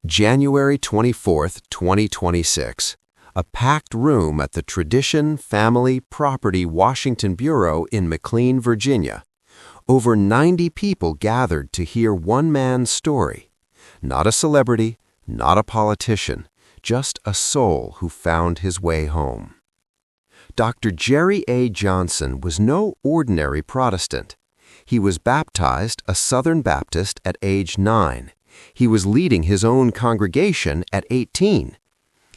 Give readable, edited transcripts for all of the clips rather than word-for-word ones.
January 24, 2026. A packed room at the Tradition Family Property Washington Bureau in McLean, Virginia. Over 90 people gathered to hear one man's story. Not a celebrity, not a politician, just a soul who found his way home. Dr. Jerry A. Johnson was no ordinary Protestant. He was baptized a Southern Baptist at age 9. He was leading his own congregation at 18.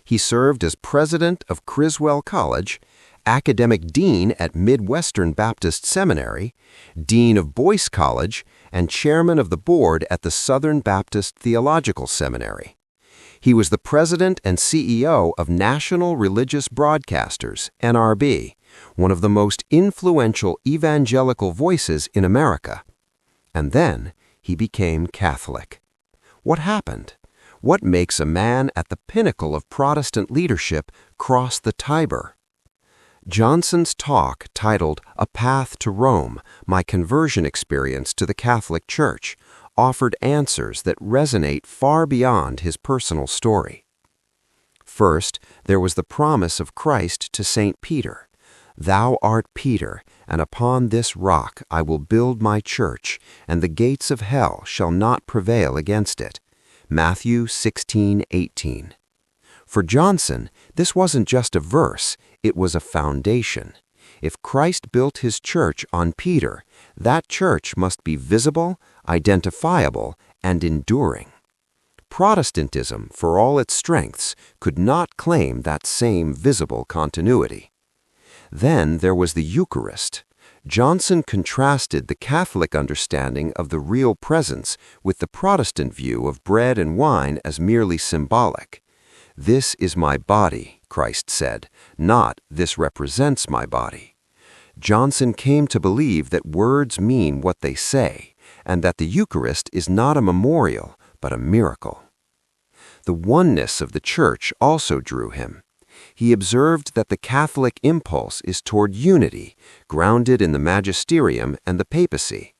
He served as President of Criswell College, Academic Dean at Midwestern Baptist Seminary, Dean of Boyce College, and Chairman of the Board at the Southern Baptist Theological Seminary. He was the President and CEO of National Religious Broadcasters, NRB, one of the most influential evangelical voices in America. And then he became Catholic. What happened? What makes a man at the pinnacle of Protestant leadership cross the Tiber? Johnson's talk, titled "A Path to Rome: My Conversion Experience to the Catholic Church," offered answers that resonate far beyond his personal story. First, there was the promise of Christ to St. Peter, "Thou art Peter, and upon this rock I will build my church, and the gates of hell shall not prevail against it." Matthew 16:18. For Johnson, this wasn't just a verse, it was a foundation. If Christ built his church on Peter, that church must be visible, identifiable, and enduring. Protestantism, for all its strengths, could not claim that same visible continuity. Then there was the Eucharist. Johnson contrasted the Catholic understanding of the real presence with the Protestant view of bread and wine as merely symbolic. "This is my body," Christ said, not "this represents my body." Johnson came to believe that words mean what they say, and that the Eucharist is not a memorial, but a miracle. The oneness of the Church also drew him. He observed that the Catholic impulse is toward unity, grounded in the magisterium and the papacy.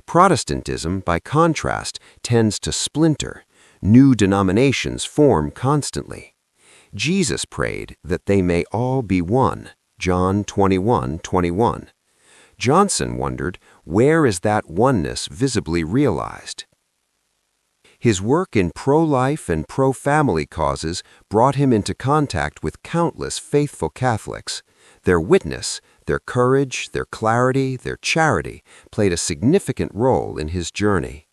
Protestantism, by contrast, tends to splinter. New denominations form constantly. Jesus prayed that they may all be one, John 21:21. Johnson wondered, where is that oneness visibly realized? His work in pro-life and pro-family causes brought him into contact with countless faithful Catholics. Their witness, their courage, their clarity, their charity played a significant role in his journey.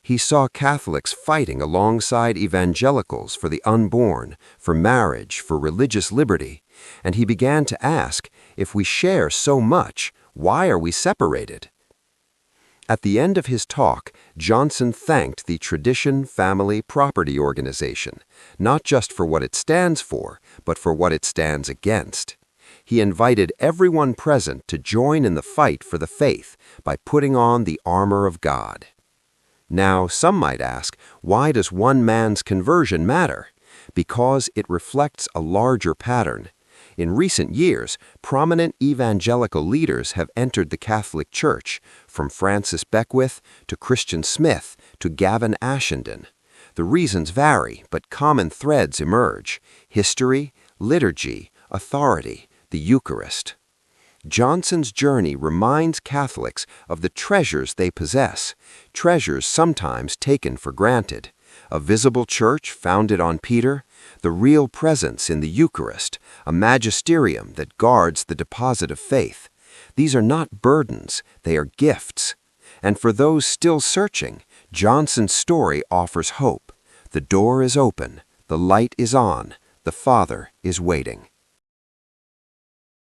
He saw Catholics fighting alongside evangelicals for the unborn, for marriage, for religious liberty, and he began to ask, if we share so much, why are we separated? At the end of his talk, Johnson thanked the Tradition Family Property Organization, not just for what it stands for, but for what it stands against. He invited everyone present to join in the fight for the faith by putting on the armor of God. Now, some might ask, why does one man's conversion matter? Because it reflects a larger pattern. In recent years, prominent evangelical leaders have entered the Catholic Church, from Francis Beckwith to Christian Smith to Gavin Ashenden. The reasons vary, but common threads emerge: history, liturgy, authority, the Eucharist. Johnson's journey reminds Catholics of the treasures they possess, treasures sometimes taken for granted. A visible church founded on Peter, the real presence in the Eucharist, a magisterium that guards the deposit of faith. These are not burdens, they are gifts. And for those still searching, Johnson's story offers hope. The door is open, the light is on, the Father is waiting.